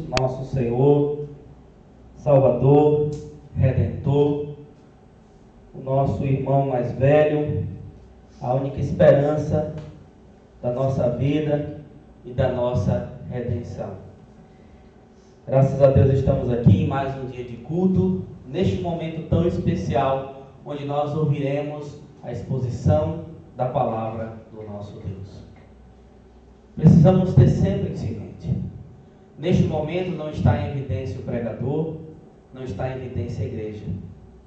nosso Senhor, Salvador, Redentor, o nosso irmão mais velho, a única esperança da nossa vida e da nossa redenção. Graças a Deus estamos aqui em mais um dia de culto, neste momento tão especial, onde nós ouviremos a exposição da palavra do nosso Deus. Precisamos ter sempre isso em mente. Neste momento não está em evidência o pregador, não está em evidência a igreja.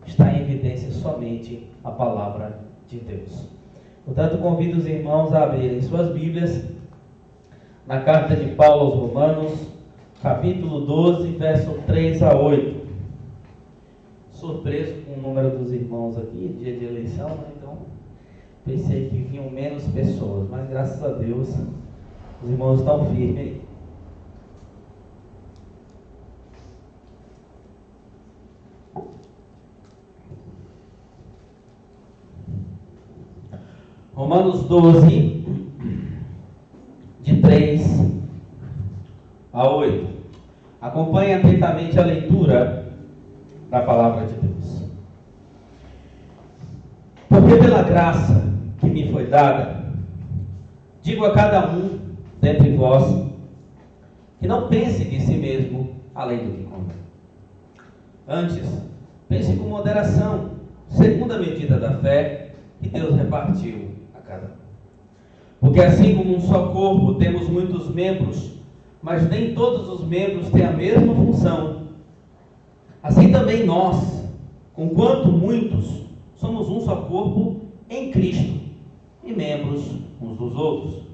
Está em evidência somente a palavra de Deus. Portanto, convido os irmãos a abrirem suas Bíblias na carta de Paulo aos Romanos, capítulo 12, verso 3 a 8. Surpreso com o número dos irmãos aqui, dia de eleição, né? Então pensei que vinham menos pessoas, mas graças a Deus os irmãos estão firmes aí. Romanos 12, de 3 a 8. Acompanhe atentamente a leitura da palavra de Deus. Porque pela graça que me foi dada, digo a cada um dentre vós, que não pense de si mesmo além do que convém. Antes, pense com moderação, segundo a medida da fé que Deus repartiu a cada um. Porque assim como um só corpo temos muitos membros, mas nem todos os membros têm a mesma função, assim também nós, conquanto muitos, somos um só corpo em Cristo e membros uns dos outros.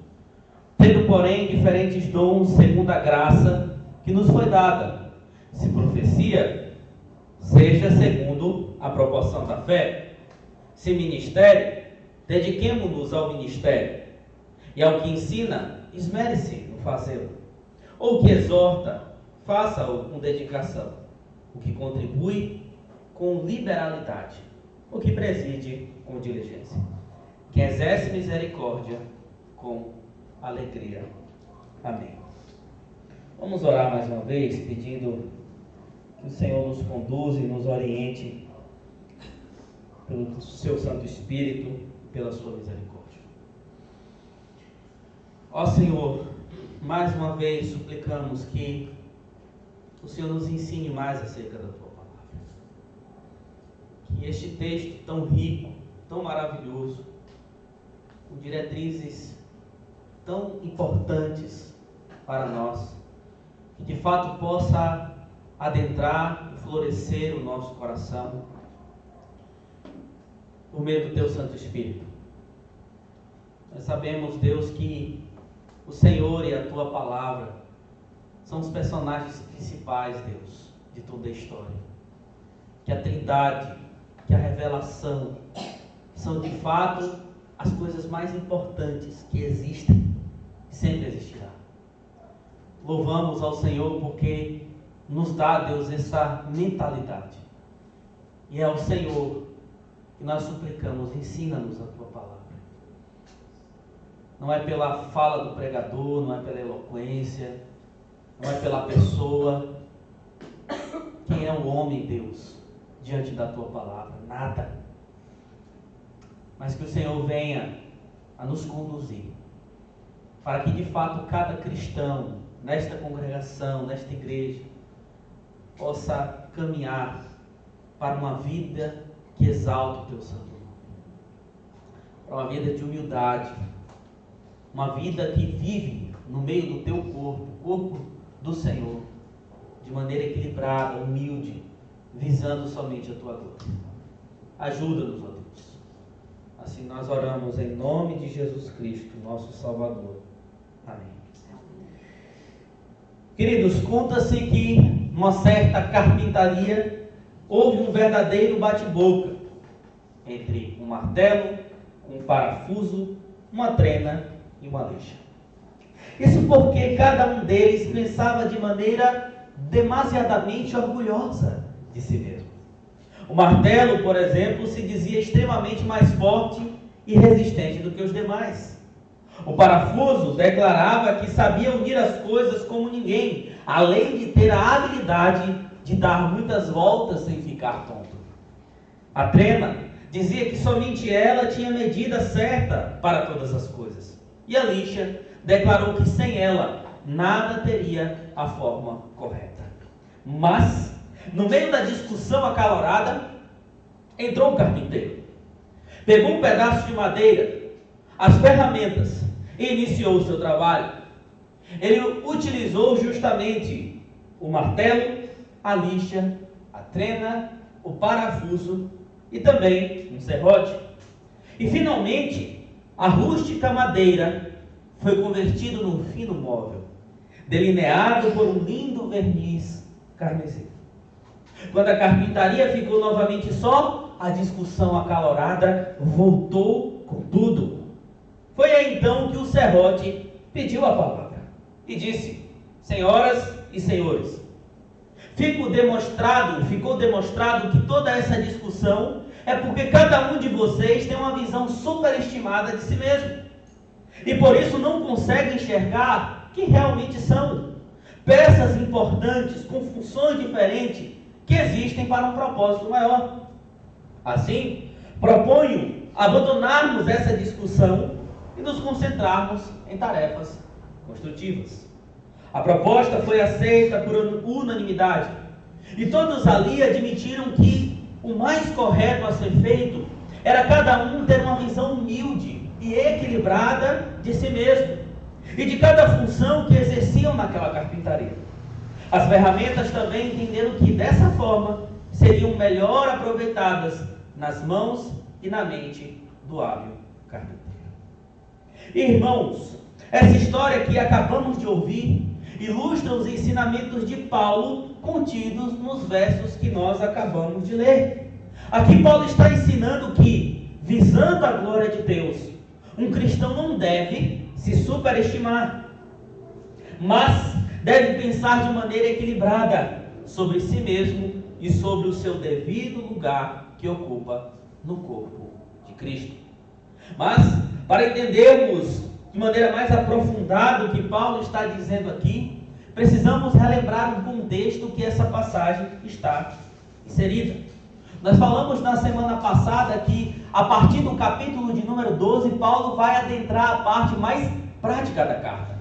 Tendo, porém, diferentes dons segundo a graça que nos foi dada. Se profecia, seja segundo a proporção da fé. Se ministério, dediquemo-nos ao ministério. E ao que ensina, esmere-se no fazê-lo. Ou que exorta, faça-o com dedicação. O que contribui, com liberalidade. O que preside, com diligência. Que exerce misericórdia, com alegria. Amém. Vamos orar mais uma vez, pedindo que o Senhor nos conduza e nos oriente pelo seu Santo Espírito e pela sua misericórdia. Ó Senhor, mais uma vez suplicamos que o Senhor nos ensine mais acerca da tua palavra. Que este texto tão rico, tão maravilhoso, com diretrizes tão importantes para nós, que de fato possa adentrar e florescer o nosso coração por meio do teu Santo Espírito. Nós sabemos, Deus, que o Senhor e a tua palavra são os personagens principais, Deus, de toda a história. Que a Trindade, que a revelação são de fato as coisas mais importantes que existem e sempre existirá. Louvamos ao Senhor porque nos dá, Deus, essa mentalidade. E é ao Senhor que nós suplicamos, ensina-nos a tua palavra. Não é pela fala do pregador, não é pela eloquência, não é pela pessoa. Quem é o homem, Deus, diante da tua palavra? Nada. Mas que o Senhor venha a nos conduzir, para que de fato cada cristão, nesta congregação, nesta igreja, possa caminhar para uma vida que exalta o teu santo nome, para uma vida de humildade, uma vida que vive no meio do teu corpo, o corpo do Senhor, de maneira equilibrada, humilde, visando somente a tua glória. Ajuda-nos, ó Deus. Assim nós oramos em nome de Jesus Cristo, nosso Salvador. Amém. Queridos, conta-se que numa certa carpintaria houve um verdadeiro bate-boca entre um martelo, um parafuso, uma trena e uma lixa. Isso porque cada um deles pensava de maneira demasiadamente orgulhosa de si mesmo. O martelo, por exemplo, se dizia extremamente mais forte e resistente do que os demais. O parafuso declarava que sabia unir as coisas como ninguém, além de ter a habilidade de dar muitas voltas sem ficar tonto. A Trena dizia que somente ela tinha a medida certa para todas as coisas. E a Lícia declarou que sem ela nada teria a forma correta. Mas, no meio da discussão acalorada, entrou um carpinteiro. Pegou um pedaço de madeira, as ferramentas e iniciou o seu trabalho. Ele utilizou justamente o martelo, a lixa, a trena, o parafuso e também um serrote. E finalmente, a rústica madeira foi convertida num fino móvel, delineado por um lindo verniz carmesim. Quando a carpintaria ficou novamente só, a discussão acalorada voltou com tudo. Foi aí então que o serrote pediu a palavra e disse: senhoras e senhores, ficou demonstrado que toda essa discussão é porque cada um de vocês tem uma visão superestimada de si mesmo. E por isso não consegue enxergar que realmente são peças importantes, com funções diferentes, que existem para um propósito maior. Assim, proponho abandonarmos essa discussão e nos concentrarmos em tarefas construtivas. A proposta foi aceita por unanimidade, e todos ali admitiram que o mais correto a ser feito era cada um ter uma visão humilde e equilibrada de si mesmo e de cada função que exerciam naquela carpintaria. As ferramentas também entenderam que dessa forma seriam melhor aproveitadas nas mãos e na mente do hábil carpinteiro. Irmãos, essa história que acabamos de ouvir ilustra os ensinamentos de Paulo contidos nos versos que nós acabamos de ler. Aqui Paulo está ensinando que, visando a glória de Deus, um cristão não deve se superestimar, mas deve pensar de maneira equilibrada sobre si mesmo e sobre o seu devido lugar que ocupa no corpo de Cristo. Mas, para entendermos de maneira mais aprofundada o que Paulo está dizendo aqui, precisamos relembrar o contexto que essa passagem está inserida. Nós falamos na semana passada que, a partir do capítulo de número 12, Paulo vai adentrar a parte mais prática da carta.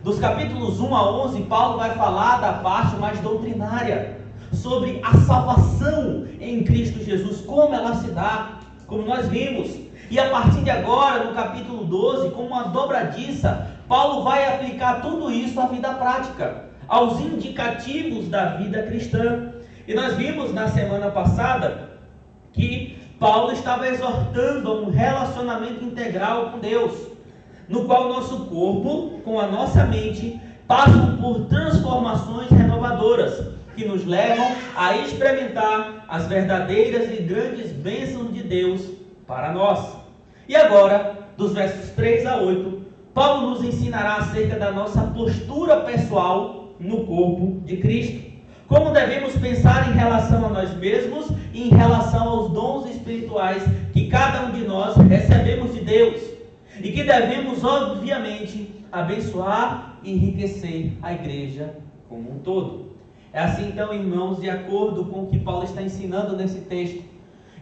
Dos capítulos 1 a 11, Paulo vai falar da parte mais doutrinária, sobre a salvação em Cristo Jesus, como ela se dá, como nós vimos. E a partir de agora, no capítulo 12, como uma dobradiça, Paulo vai aplicar tudo isso à vida prática, aos indicativos da vida cristã. E nós vimos na semana passada que Paulo estava exortando a um relacionamento integral com Deus, no qual o nosso corpo, com a nossa mente, passam por transformações renovadoras, que nos levam a experimentar as verdadeiras e grandes bênçãos de Deus para nós. E agora, dos versos 3 a 8, Paulo nos ensinará acerca da nossa postura pessoal no corpo de Cristo. Como devemos pensar em relação a nós mesmos e em relação aos dons espirituais que cada um de nós recebemos de Deus. E que devemos, obviamente, abençoar e enriquecer a igreja como um todo. É assim então, irmãos, de acordo com o que Paulo está ensinando nesse texto,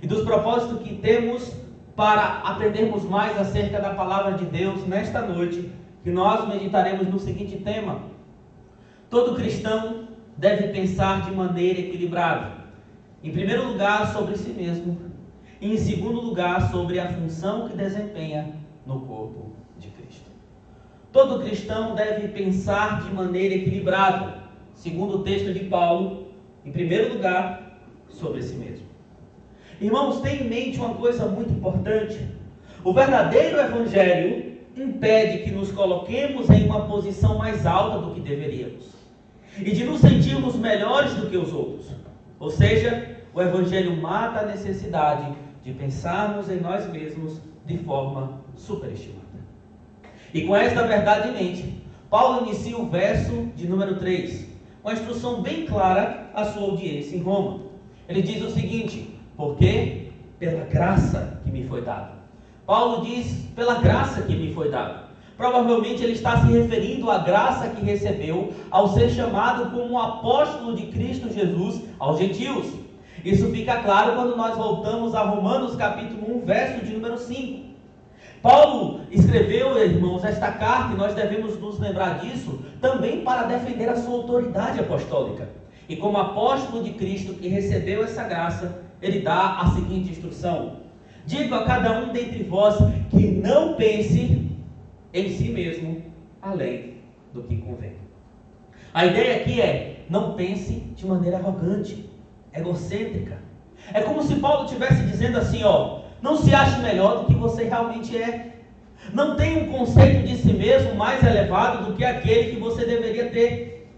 e dos propósitos que temos para aprendermos mais acerca da palavra de Deus nesta noite, que nós meditaremos no seguinte tema: todo cristão deve pensar de maneira equilibrada. Em primeiro lugar, sobre si mesmo, e em segundo lugar, sobre a função que desempenha no corpo de Cristo. Todo cristão deve pensar de maneira equilibrada, segundo o texto de Paulo, em primeiro lugar, sobre si mesmo. Irmãos, tenha em mente uma coisa muito importante: o verdadeiro evangelho impede que nos coloquemos em uma posição mais alta do que deveríamos, e de nos sentirmos melhores do que os outros. Ou seja, o evangelho mata a necessidade de pensarmos em nós mesmos de forma superestimada. E com esta verdade em mente, Paulo inicia o verso de número 3, uma instrução bem clara à sua audiência em Roma. Ele diz o seguinte: porque pela graça que me foi dada. Paulo diz: pela graça que me foi dada. Provavelmente ele está se referindo à graça que recebeu ao ser chamado como apóstolo de Cristo Jesus aos gentios. Isso fica claro quando nós voltamos a Romanos capítulo 1, verso de número 5. Paulo escreveu, irmãos, esta carta, e nós devemos nos lembrar disso, também para defender a sua autoridade apostólica. E como apóstolo de Cristo que recebeu essa graça, ele dá a seguinte instrução: digo a cada um dentre vós que não pense em si mesmo além do que convém. A ideia aqui é: não pense de maneira arrogante, egocêntrica. É como se Paulo estivesse dizendo assim, não se ache melhor do que você realmente é. Não tenha um conceito de si mesmo mais elevado do que aquele que você deveria ter.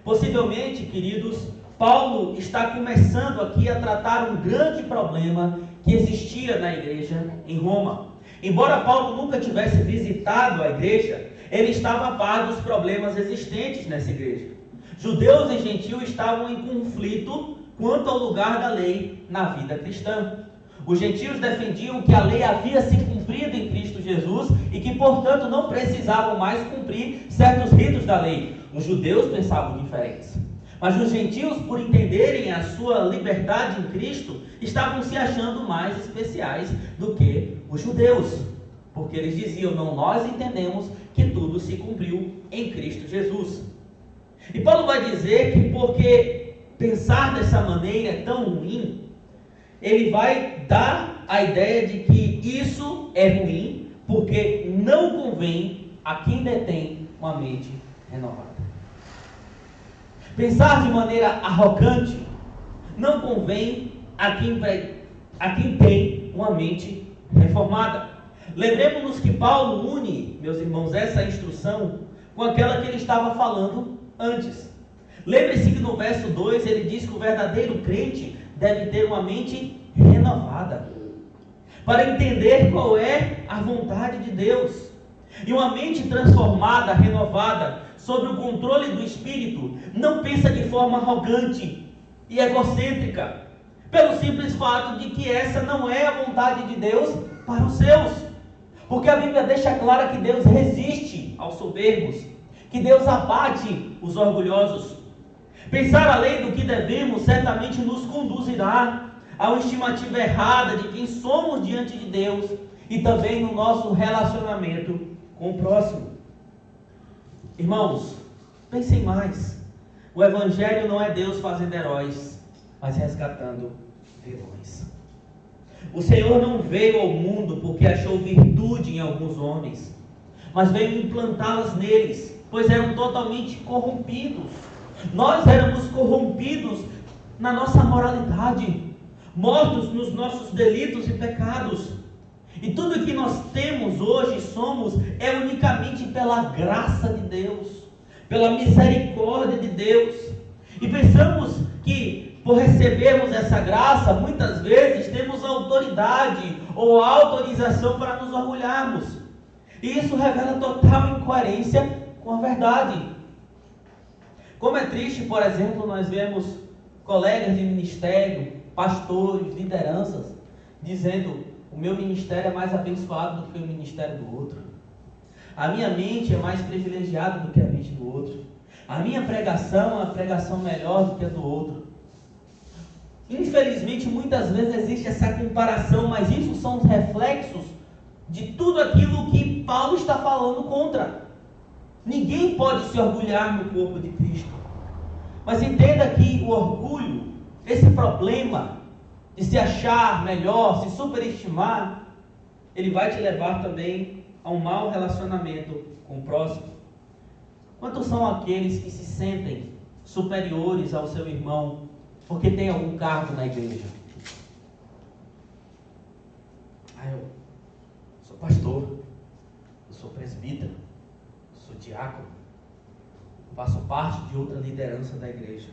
Possivelmente, queridos, Paulo está começando aqui a tratar um grande problema que existia na igreja em Roma. Embora Paulo nunca tivesse visitado a igreja, ele estava a par dos problemas existentes nessa igreja. Judeus e gentios estavam em conflito quanto ao lugar da lei na vida cristã. Os gentios defendiam que a lei havia se cumprido em Cristo Jesus e que, portanto, não precisavam mais cumprir certos ritos da lei. Os judeus pensavam diferentes. Mas os gentios, por entenderem a sua liberdade em Cristo, estavam se achando mais especiais do que os judeus. Porque eles diziam: não, nós entendemos que tudo se cumpriu em Cristo Jesus. E Paulo vai dizer que porque pensar dessa maneira é tão ruim, ele vai dar a ideia de que isso é ruim, porque não convém a quem detém uma mente renovada. Pensar de maneira arrogante não convém a quem tem uma mente reformada. Lembremos-nos que Paulo une, meus irmãos, essa instrução com aquela que ele estava falando antes. Lembre-se que no verso 2 ele diz que o verdadeiro crente deve ter uma mente renovada, para entender qual é a vontade de Deus. E uma mente transformada, renovada, sob o controle do Espírito, não pensa de forma arrogante e egocêntrica, pelo simples fato de que essa não é a vontade de Deus para os seus. Porque a Bíblia deixa clara que Deus resiste aos soberbos, que Deus abate os orgulhosos. Pensar além do que devemos certamente nos conduzirá a uma estimativa errada de quem somos diante de Deus e também no nosso relacionamento com o próximo. Irmãos, pensem mais. O Evangelho não é Deus fazendo heróis, mas resgatando vilões. O Senhor não veio ao mundo porque achou virtude em alguns homens, mas veio implantá-las neles, pois eram totalmente corrompidos. Nós éramos corrompidos na nossa moralidade, mortos nos nossos delitos e pecados. E tudo que nós temos hoje e somos é unicamente pela graça de Deus, pela misericórdia de Deus. E pensamos que por recebermos essa graça, muitas vezes temos autoridade ou autorização para nos orgulharmos. E isso revela total incoerência com a verdade. Como é triste, por exemplo, nós vemos colegas de ministério, pastores, lideranças, dizendo: o meu ministério é mais abençoado do que o ministério do outro. A minha mente é mais privilegiada do que a mente do outro. A minha pregação é uma pregação melhor do que a do outro. Infelizmente, muitas vezes existe essa comparação, mas isso são os reflexos de tudo aquilo que Paulo está falando contra. Ninguém pode se orgulhar no corpo de Cristo. Mas entenda que o orgulho, esse problema de se achar melhor, se superestimar, ele vai te levar também a um mau relacionamento com o próximo. Quantos são aqueles que se sentem superiores ao seu irmão porque tem algum cargo na igreja? Eu sou pastor, eu sou presbítero, sou diácono, faço parte de outra liderança da igreja,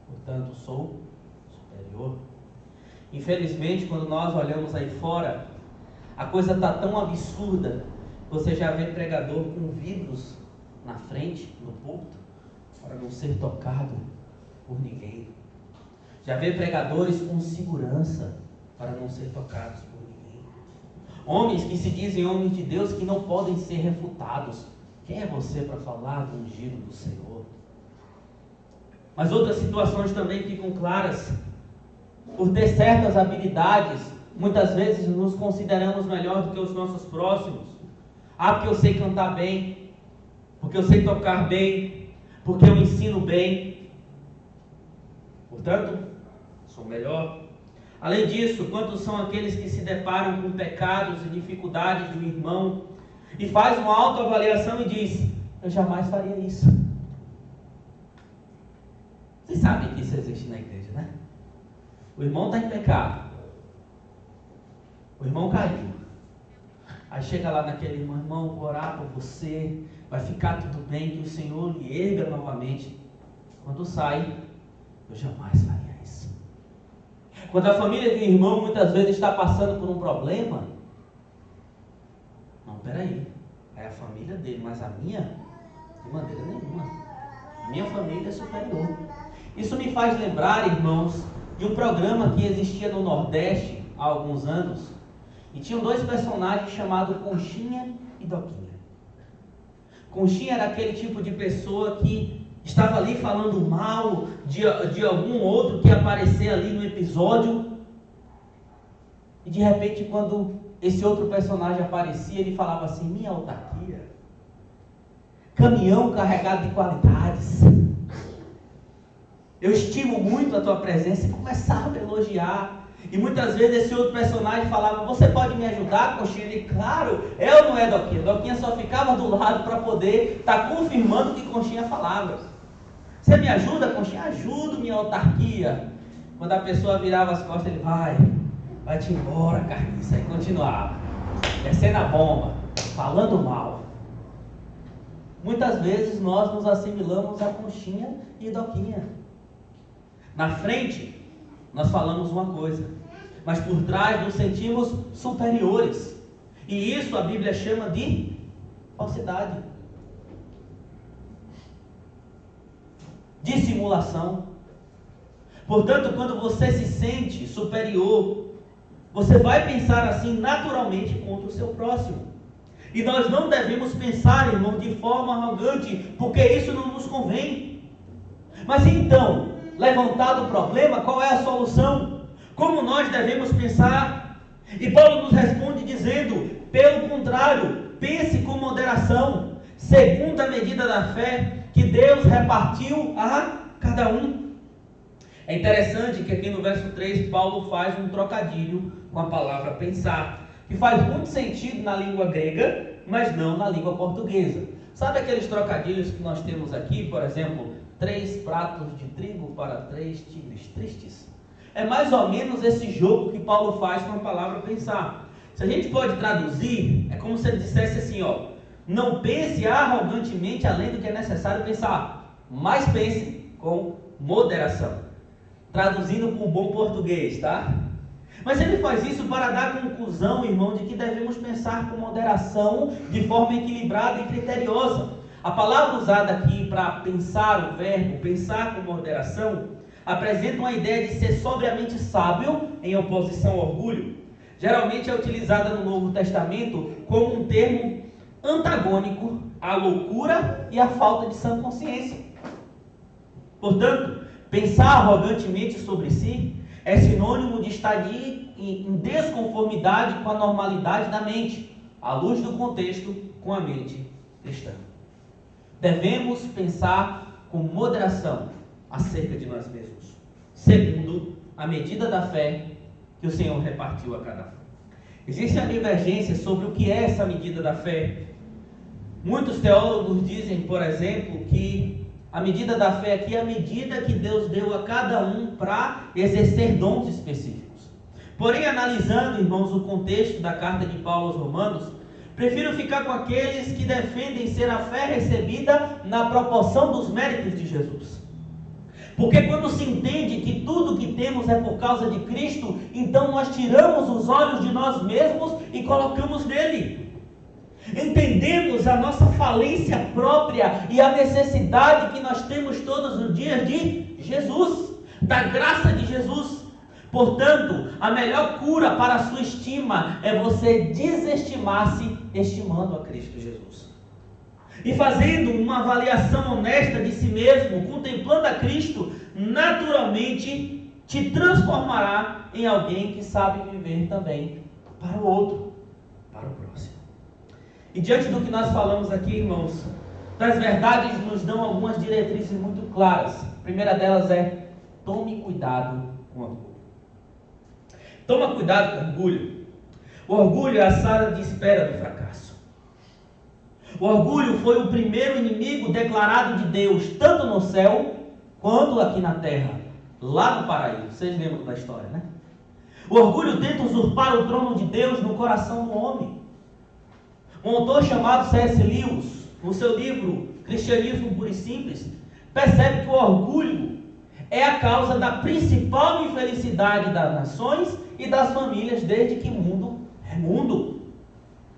portanto sou superior. Infelizmente, quando nós olhamos aí fora, a coisa está tão absurda, você já vê pregador com vidros na frente, no púlpito, para não ser tocado por ninguém. Já vê pregadores com segurança, para não ser tocados por ninguém. Homens que se dizem homens de Deus, que não podem ser refutados, Quem é você para falar do ungido do Senhor? Mas outras situações também ficam claras. Por ter certas habilidades, muitas vezes nos consideramos melhor do que os nossos próximos. Porque eu sei cantar bem, porque eu sei tocar bem, porque eu ensino bem. Portanto, sou melhor. Além disso, quantos são aqueles que se deparam com pecados e dificuldades do irmão e faz uma autoavaliação e diz: eu jamais faria isso. Vocês sabem que isso existe na igreja, né? O irmão está em pecado. O irmão caiu. Aí chega lá naquele irmão, vou orar por você, vai ficar tudo bem, que o Senhor lhe erga novamente. Quando sai, eu jamais faria isso. Quando a família do irmão muitas vezes está passando por um problema, não, peraí, é a família dele, mas a minha, de maneira nenhuma. A minha família é superior. Isso me faz lembrar, irmãos, de um programa que existia no Nordeste há alguns anos, e tinham dois personagens chamados Conchinha e Doquinha. Conchinha era aquele tipo de pessoa que estava ali falando mal de algum outro que ia aparecer ali no episódio, e de repente, quando esse outro personagem aparecia, ele falava assim: minha autarquia, caminhão carregado de qualidades, eu estimo muito a tua presença, e começava a elogiar. E muitas vezes esse outro personagem falava: você pode me ajudar, Conchinha? Ele: claro, eu não é Doquinha. Doquinha só ficava do lado para poder estar confirmando o que Conchinha falava. Você me ajuda, Conchinha? Ajudo, minha autarquia. Quando a pessoa virava as costas, ele: vai-te embora, carniça. E continuava, descendo a bomba, falando mal. Muitas vezes nós nos assimilamos a Conchinha e Doquinha. Na frente, nós falamos uma coisa, mas por trás nos sentimos superiores. E isso a Bíblia chama de falsidade, dissimulação. Portanto, quando você se sente superior, você vai pensar assim naturalmente contra o seu próximo. E nós não devemos pensar, irmão, de forma arrogante, porque isso não nos convém. Mas então, levantado o problema, qual é a solução? Como nós devemos pensar? E Paulo nos responde dizendo: pelo contrário, pense com moderação, segundo a medida da fé que Deus repartiu a cada um. É interessante que aqui no verso 3, Paulo faz um trocadilho com a palavra pensar, que faz muito sentido na língua grega, mas não na língua portuguesa. Sabe aqueles trocadilhos que nós temos aqui, por exemplo, 3 pratos de trigo para 3 tigres tristes? É mais ou menos esse jogo que Paulo faz com a palavra pensar. Se a gente pode traduzir, é como se ele dissesse assim, não pense arrogantemente além do que é necessário pensar, mas pense com moderação. Traduzindo para o bom português, tá? Mas ele faz isso para dar conclusão, irmão, de que devemos pensar com moderação, de forma equilibrada e criteriosa. A palavra usada aqui para pensar, o verbo pensar com moderação, apresenta uma ideia de ser sobriamente sábio em oposição ao orgulho. Geralmente é utilizada no Novo Testamento como um termo antagônico à loucura e à falta de sã consciência. Portanto, pensar arrogantemente sobre si é sinônimo de estar em desconformidade com a normalidade da mente, à luz do contexto com a mente cristã. Devemos pensar com moderação acerca de nós mesmos, segundo a medida da fé que o Senhor repartiu a cada um. Existe a divergência sobre o que é essa medida da fé. Muitos teólogos dizem, por exemplo, que a medida da fé aqui é a medida que Deus deu a cada um para exercer dons específicos. Porém, analisando, irmãos, o contexto da carta de Paulo aos Romanos, prefiro ficar com aqueles que defendem ser a fé recebida na proporção dos méritos de Jesus. Porque quando se entende que tudo que temos é por causa de Cristo, então nós tiramos os olhos de nós mesmos e colocamos nele. Entendemos a nossa falência própria e a necessidade que nós temos todos os dias de Jesus, da graça de Jesus. Portanto, a melhor cura para a sua estima é você desestimar-se estimando a Cristo Jesus. E fazendo uma avaliação honesta de si mesmo, contemplando a Cristo, naturalmente te transformará em alguém que sabe viver também para o outro, para o próximo. E diante do que nós falamos aqui, irmãos, das verdades nos dão algumas diretrizes muito claras. A primeira delas é: tome cuidado com o orgulho. Toma cuidado com o orgulho. O orgulho é a sala de espera do fracasso. O orgulho foi o primeiro inimigo declarado de Deus, tanto no céu quanto aqui na terra, lá no paraíso. Vocês lembram da história, né? O orgulho tenta usurpar o trono de Deus no coração do homem. Um autor chamado C.S. Lewis, no seu livro Cristianismo Puro e Simples, percebe que o orgulho é a causa da principal infelicidade das nações e das famílias desde que mundo é mundo.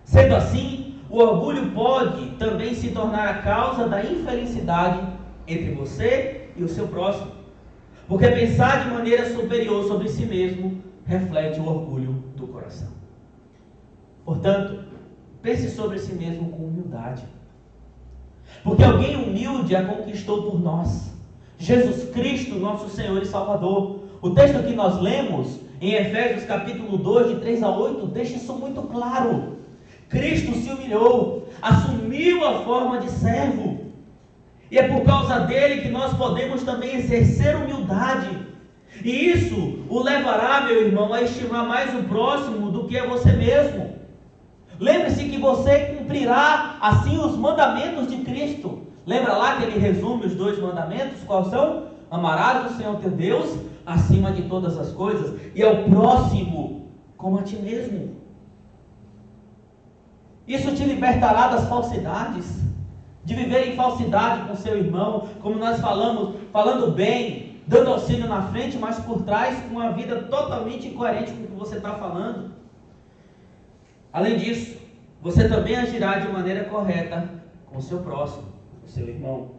Sendo assim, o orgulho pode também se tornar a causa da infelicidade entre você e o seu próximo. Porque pensar de maneira superior sobre si mesmo reflete o orgulho do coração. Portanto, pense sobre si mesmo com humildade. Porque alguém humilde a conquistou por nós. Jesus Cristo, nosso Senhor e Salvador. O texto que nós lemos em Efésios capítulo 2, de 3 a 8, deixa isso muito claro. Cristo se humilhou, assumiu a forma de servo. E é por causa dele que nós podemos também exercer humildade. E isso o levará, meu irmão, a estimar mais o próximo do que a você mesmo. Lembre-se que você cumprirá assim os mandamentos de Cristo. Lembra lá que ele resume os 2 mandamentos? Quais são? Amarás o Senhor teu Deus acima de todas as coisas e ao próximo como a ti mesmo. Isso te libertará das falsidades, de viver em falsidade com seu irmão, como nós falamos, falando bem, dando auxílio na frente, mas por trás com uma vida totalmente incoerente com o que você está falando. Além disso, você também agirá de maneira correta com o seu próximo, com o seu irmão.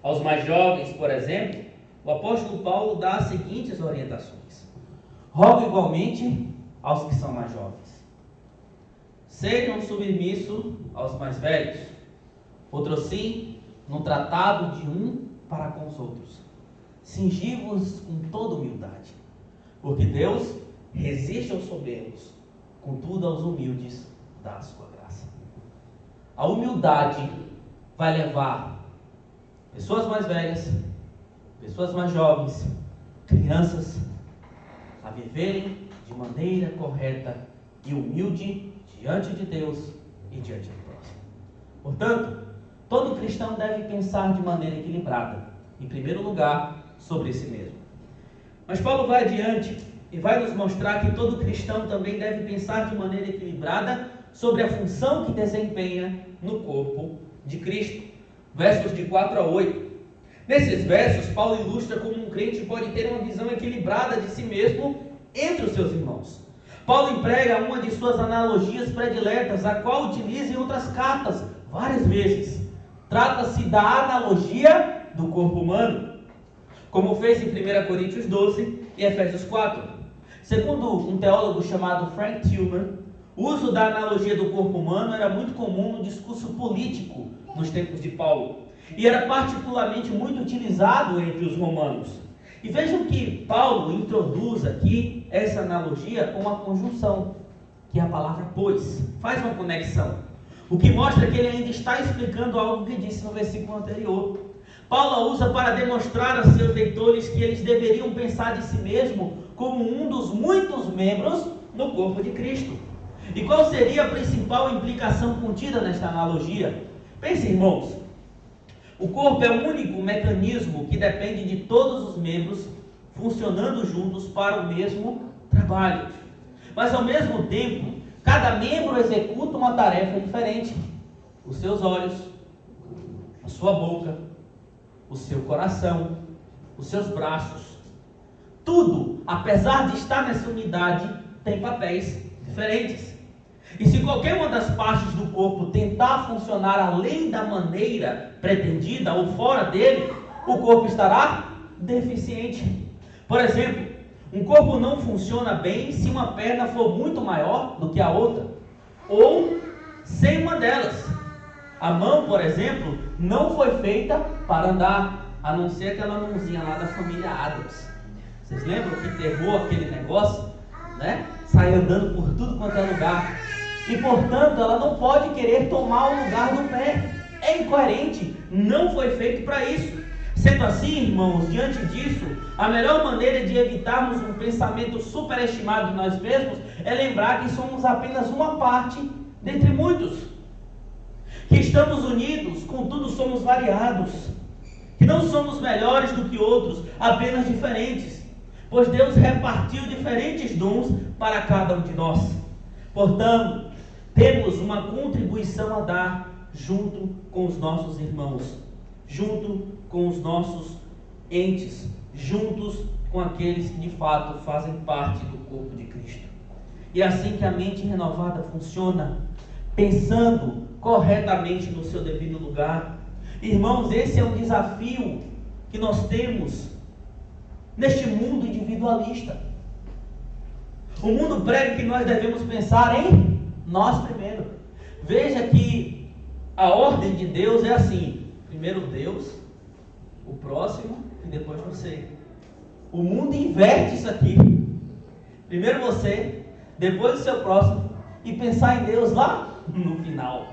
Aos mais jovens, por exemplo, o apóstolo Paulo dá as seguintes orientações: rogo igualmente aos que são mais jovens, sejam submissos aos mais velhos, outrossim no tratado de um para com os outros, cingi-vos com toda humildade, porque Deus resiste aos soberbos, contudo aos humildes dá a sua graça. A humildade vai levar pessoas mais velhas, pessoas mais jovens, crianças, a viverem de maneira correta e humilde diante de Deus e diante do próximo. Portanto, todo cristão deve pensar de maneira equilibrada, em primeiro lugar, sobre si mesmo. Mas Paulo vai adiante e vai nos mostrar que todo cristão também deve pensar de maneira equilibrada sobre a função que desempenha no corpo de Cristo. Versos de 4 a 8. Nesses versos, Paulo ilustra como um crente pode ter uma visão equilibrada de si mesmo entre os seus irmãos. Paulo emprega uma de suas analogias prediletas, a qual utiliza em outras cartas várias vezes. Trata-se da analogia do corpo humano, como fez em 1 Coríntios 12 e Efésios 4. Segundo um teólogo chamado Frank Tillman, o uso da analogia do corpo humano era muito comum no discurso político nos tempos de Paulo, e era particularmente muito utilizado entre os romanos. E vejam que Paulo introduz aqui essa analogia com uma conjunção, que é a palavra pois. Faz uma conexão, o que mostra que ele ainda está explicando algo que disse no versículo anterior. Paulo a usa para demonstrar a seus leitores que eles deveriam pensar de si mesmo como um dos muitos membros no corpo de Cristo. E qual seria a principal implicação contida nesta analogia? Pense, irmãos, o corpo é o único mecanismo que depende de todos os membros funcionando juntos para o mesmo trabalho. Mas ao mesmo tempo, cada membro executa uma tarefa diferente. Os seus olhos, a sua boca, o seu coração, os seus braços. Tudo, apesar de estar nessa unidade, tem papéis diferentes. E se qualquer uma das partes do corpo tentar funcionar além da maneira pretendida ou fora dele, o corpo estará deficiente. Por exemplo, um corpo não funciona bem se uma perna for muito maior do que a outra, ou sem uma delas. A mão, por exemplo, não foi feita para andar, a não ser aquela mãozinha lá da família Adams. Vocês lembram que terrou aquele negócio? Né? Sai andando por tudo quanto é lugar. E, portanto, ela não pode querer tomar o lugar do pé. É incoerente, não foi feito para isso. Sendo assim, irmãos, diante disso, a melhor maneira de evitarmos um pensamento superestimado de nós mesmos é lembrar que somos apenas uma parte dentre muitos. Que estamos unidos, contudo somos variados. Que não somos melhores do que outros, apenas diferentes. Pois Deus repartiu diferentes dons para cada um de nós. Portanto, temos uma contribuição a dar junto com os nossos irmãos, junto com os nossos entes, juntos com aqueles que de fato fazem parte do corpo de Cristo. E é assim que a mente renovada funciona, pensando corretamente no seu devido lugar. Irmãos, esse é um desafio que nós temos neste mundo individualista. O mundo prega que nós devemos pensar em nós primeiro. Veja que a ordem de Deus é assim: primeiro Deus, o próximo e depois você. O mundo inverte isso aqui. Primeiro você, depois o seu próximo e pensar em Deus lá no final.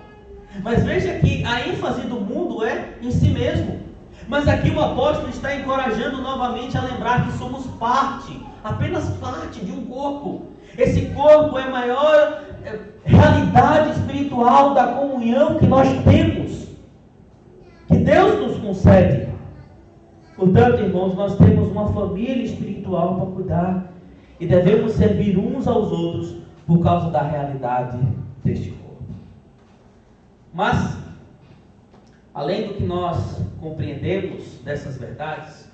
Mas veja que a ênfase do mundo é em si mesmo. Mas aqui o apóstolo está encorajando novamente a lembrar que somos parte, apenas parte de um corpo. Esse corpo é a maior realidade espiritual da comunhão que nós temos, que Deus nos concede. Portanto, irmãos, nós temos uma família espiritual para cuidar e devemos servir uns aos outros por causa da realidade deste corpo. Mas, além do que nós compreendemos dessas verdades,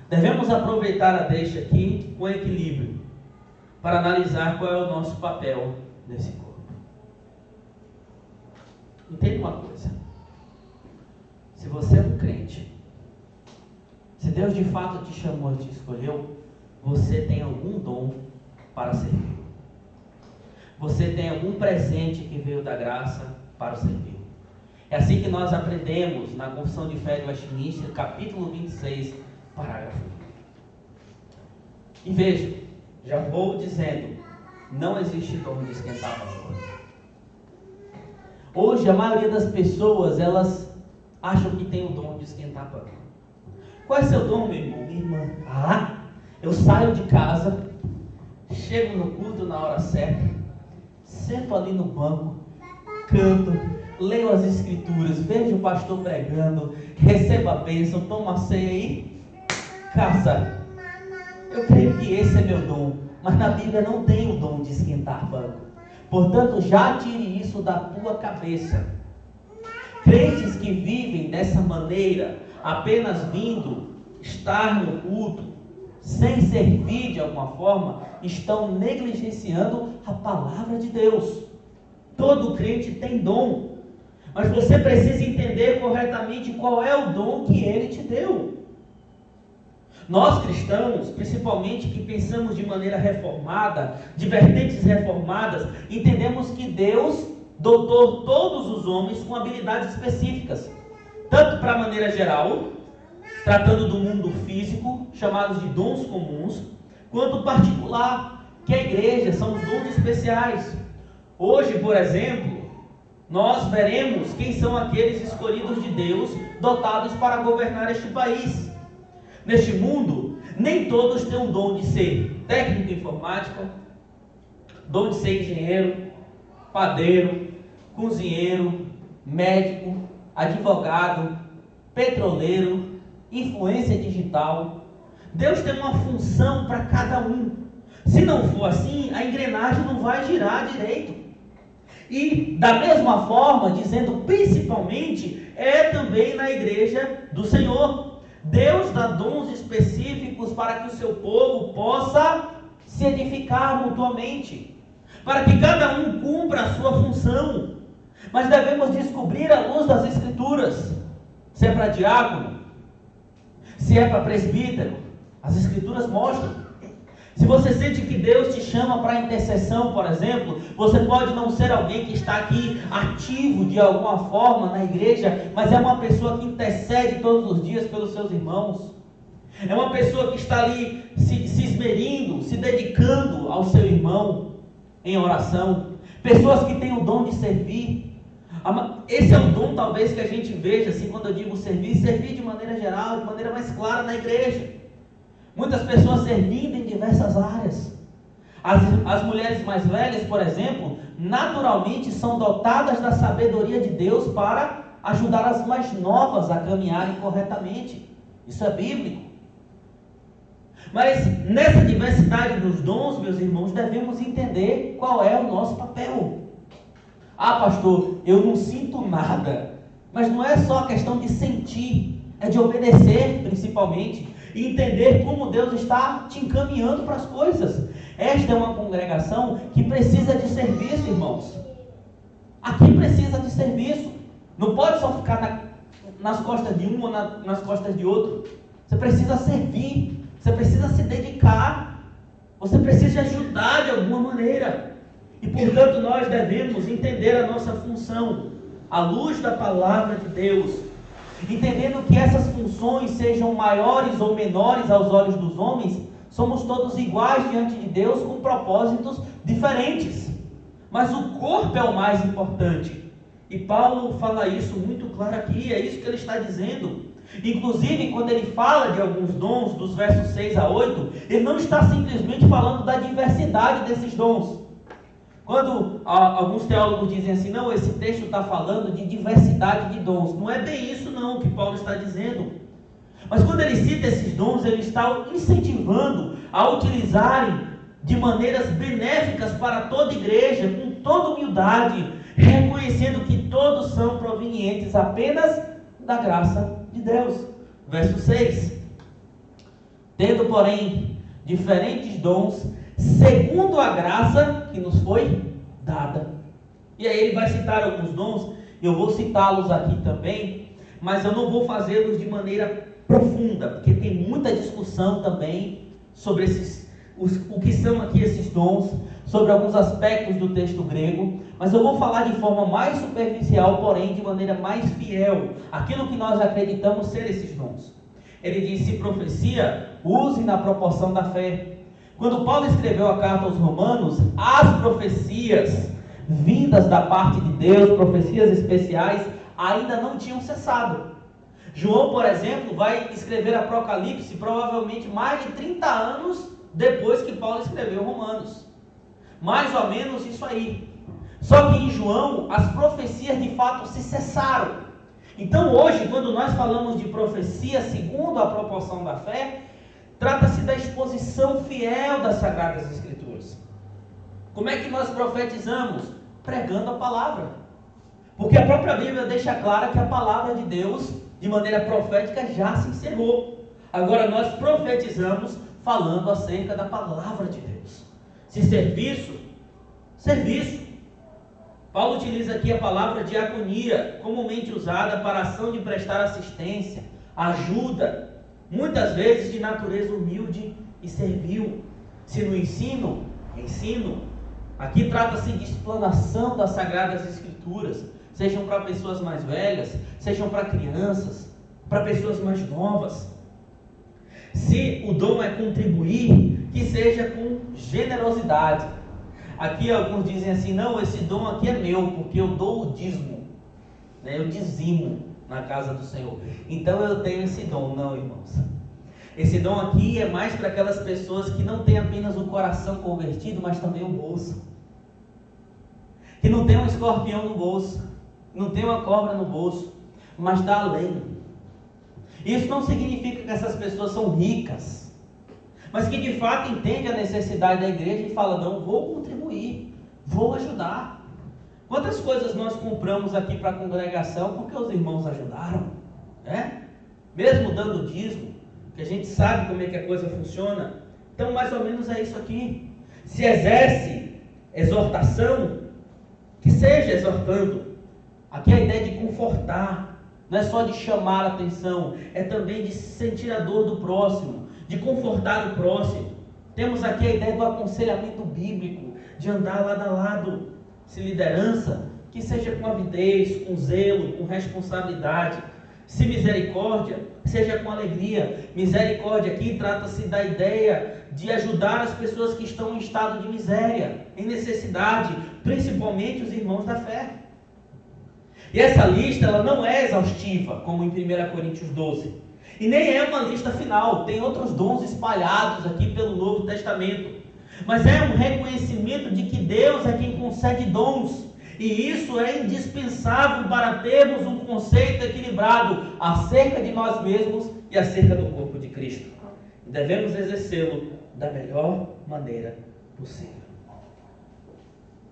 devemos aproveitar a deixa aqui com equilíbrio para analisar qual é o nosso papel nesse corpo. Entenda uma coisa: se você é um crente, se Deus de fato te chamou e te escolheu, você tem algum dom para servir. Você tem algum presente que veio da graça para servir. É assim que nós aprendemos na Confissão de Fé de Westminster, capítulo 26, parágrafo 1. E veja, já vou dizendo, não existe dom de esquentar a vapor. Hoje a maioria das pessoas, elas acham que tem o dom de esquentar pão. Qual é seu dom, meu irmão, minha irmã? Eu saio de casa, chego no culto na hora certa, sento ali no banco, canto, leio as escrituras, vejo o pastor pregando, recebo a bênção, tomo a ceia e casa. Eu creio que esse é meu dom, mas na Bíblia não tem o dom de esquentar banco. Portanto, já tire isso da tua cabeça. Crentes que vivem dessa maneira, apenas vindo estar no culto, sem servir de alguma forma, estão negligenciando a palavra de Deus. Todo crente tem dom, mas você precisa entender corretamente qual é o dom que Ele te deu. Nós cristãos, principalmente que pensamos de maneira reformada, de vertentes reformadas, entendemos que Deus dotou todos os homens com habilidades específicas, tanto para a maneira geral, tratando do mundo físico, chamados de dons comuns, quanto particular, que a igreja são os dons especiais. Hoje, por exemplo, nós veremos quem são aqueles escolhidos de Deus, dotados para governar este país. Neste mundo, nem todos têm o dom de ser técnico em informática, dom de ser engenheiro, padeiro, cozinheiro, médico, advogado, petroleiro, influência digital. Deus tem uma função para cada um. Se não for assim, a engrenagem não vai girar direito. E da mesma forma, dizendo principalmente, é também na igreja do Senhor. Deus dá dons específicos para que o seu povo possa se edificar mutuamente, para que cada um cumpra a sua função. Mas devemos descobrir à luz das Escrituras, se é para diácono, se é para presbítero. As Escrituras mostram. Se você sente que Deus te chama para intercessão, por exemplo, você pode não ser alguém que está aqui ativo de alguma forma na igreja, mas é uma pessoa que intercede todos os dias pelos seus irmãos. É uma pessoa que está ali se esmerindo, se dedicando ao seu irmão em oração. Pessoas que têm o dom de servir. Esse é o dom talvez que a gente veja, assim, quando eu digo servir de maneira geral, de maneira mais clara na igreja. Muitas pessoas servindo em diversas áreas. As mulheres mais velhas, por exemplo, naturalmente são dotadas da sabedoria de Deus para ajudar as mais novas a caminharem corretamente. Isso é bíblico. Mas nessa diversidade dos dons, meus irmãos, devemos entender qual é o nosso papel. Ah, pastor, eu não sinto nada. Mas não é só a questão de sentir, é de obedecer principalmente. E entender como Deus está te encaminhando para as coisas. Esta é uma congregação que precisa de serviço, irmãos. Aqui precisa de serviço. Não pode só ficar nas costas de um ou nas costas de outro. Você precisa servir. Você precisa se dedicar. Você precisa ajudar de alguma maneira. E portanto nós devemos entender a nossa função à luz da palavra de Deus. Entendendo que essas funções sejam maiores ou menores aos olhos dos homens, somos todos iguais diante de Deus com propósitos diferentes. Mas o corpo é o mais importante. E Paulo fala isso muito claro aqui, é isso que ele está dizendo. Inclusive, quando ele fala de alguns dons, dos versos 6 a 8, ele não está simplesmente falando da diversidade desses dons. Quando alguns teólogos dizem assim, não, esse texto está falando de diversidade de dons. Não é bem isso não que Paulo está dizendo. Mas quando ele cita esses dons, ele está incentivando a utilizarem de maneiras benéficas para toda a igreja, com toda humildade, reconhecendo que todos são provenientes apenas da graça de Deus. Verso 6. Tendo, porém, diferentes dons, segundo a graça que nos foi dada. E aí ele vai citar alguns dons, eu vou citá-los aqui também, mas eu não vou fazê-los de maneira profunda, porque tem muita discussão também sobre o que são aqui esses dons, sobre alguns aspectos do texto grego, mas eu vou falar de forma mais superficial, porém de maneira mais fiel, aquilo que nós acreditamos ser esses dons. Ele diz, se profecia, use na proporção da fé. Quando Paulo escreveu a carta aos Romanos, as profecias vindas da parte de Deus, profecias especiais, ainda não tinham cessado. João, por exemplo, vai escrever Apocalipse provavelmente mais de 30 anos depois que Paulo escreveu Romanos. Mais ou menos isso aí. Só que em João, as profecias de fato se cessaram. Então hoje, quando nós falamos de profecia segundo a proporção da fé, trata-se da exposição fiel das Sagradas Escrituras. Como é que nós profetizamos? Pregando a palavra. Porque a própria Bíblia deixa clara que a palavra de Deus, de maneira profética, já se encerrou. Agora nós profetizamos falando acerca da palavra de Deus. Se serviço, serviço. Paulo utiliza aqui a palavra diaconia, comumente usada para a ação de prestar assistência, ajuda, muitas vezes de natureza humilde e servil. Se no ensino, aqui trata-se de explanação das Sagradas Escrituras, sejam para pessoas mais velhas, sejam para crianças, para pessoas mais novas. Se o dom é contribuir, que seja com generosidade. Aqui alguns dizem assim, não, esse dom aqui é meu, porque eu dou o dízimo, né? Eu dizimo na casa do Senhor, então eu tenho esse dom. Não, irmãos, esse dom aqui é mais para aquelas pessoas que não têm apenas o coração convertido, mas também o bolso, que não tem um escorpião no bolso, não tem uma cobra no bolso, mas dá além. Isso não significa que essas pessoas são ricas, mas que de fato entende a necessidade da igreja e fala, não, vou contribuir, vou ajudar. Quantas coisas nós compramos aqui para a congregação porque os irmãos ajudaram, né? Mesmo dando dízimo, que a gente sabe como é que a coisa funciona. Então mais ou menos é isso aqui. Se exerce exortação, que seja exortando. Aqui a ideia de confortar, não é só de chamar a atenção, é também de sentir a dor do próximo, de confortar o próximo. Temos aqui a ideia do aconselhamento bíblico, de andar lado a lado. Se liderança, que seja com avidez, com zelo, com responsabilidade. Se misericórdia, seja com alegria. Misericórdia aqui trata-se da ideia de ajudar as pessoas que estão em estado de miséria, em necessidade, principalmente os irmãos da fé. E essa lista, ela não é exaustiva, como em 1 Coríntios 12. E nem é uma lista final, tem outros dons espalhados aqui pelo Novo Testamento. Mas é um reconhecimento de que Deus é quem concede dons. E isso é indispensável para termos um conceito equilibrado acerca de nós mesmos e acerca do corpo de Cristo. E devemos exercê-lo da melhor maneira possível.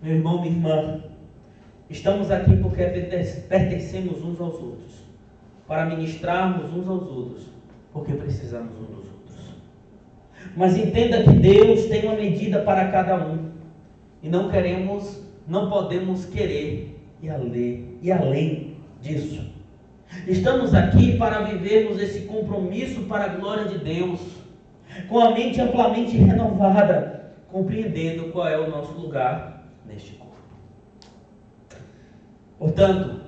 Meu irmão, minha irmã, estamos aqui porque pertencemos uns aos outros, para ministrarmos uns aos outros, porque precisamos uns dos outros. Mas entenda que Deus tem uma medida para cada um, e não podemos querer ir além disso. Estamos aqui para vivermos esse compromisso para a glória de Deus, com a mente amplamente renovada, compreendendo qual é o nosso lugar neste corpo. Portanto,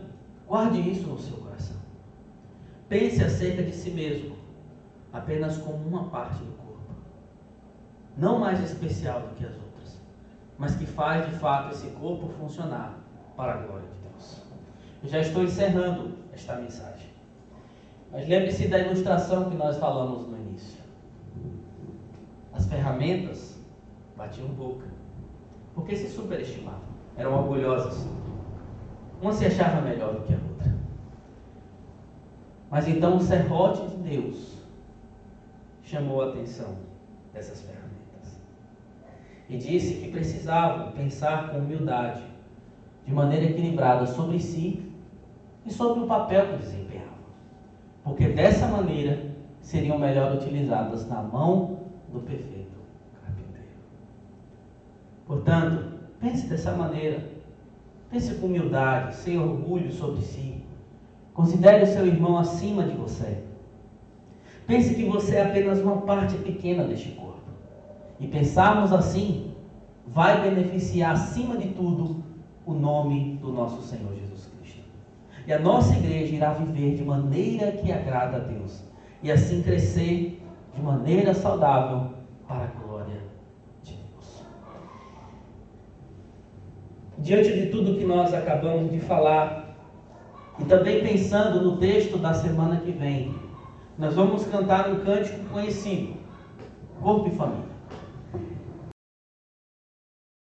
guarde isso no seu coração. Pense acerca de si mesmo apenas como uma parte do corpo, não mais especial do que as outras, mas que faz de fato esse corpo funcionar para a glória de Deus. Eu já estou encerrando esta mensagem, mas lembre-se da ilustração que nós falamos no início. As ferramentas batiam boca, porque se superestimavam, eram orgulhosas. Uma se achava melhor do que a outra. Mas então o serrote de Deus chamou a atenção dessas ferramentas e disse que precisavam pensar com humildade, de maneira equilibrada sobre si e sobre o papel que desempenhavam, porque dessa maneira seriam melhor utilizadas na mão do perfeito carpinteiro. Portanto, pense dessa maneira. Pense com humildade, sem orgulho sobre si. Considere o seu irmão acima de você. Pense que você é apenas uma parte pequena deste corpo. E pensarmos assim vai beneficiar, acima de tudo, o nome do nosso Senhor Jesus Cristo. E a nossa igreja irá viver de maneira que agrada a Deus. E assim crescer de maneira saudável para a glória de Deus. Diante de tudo que nós acabamos de falar, e também pensando no texto da semana que vem, nós vamos cantar um cântico conhecido, Corpo e Família.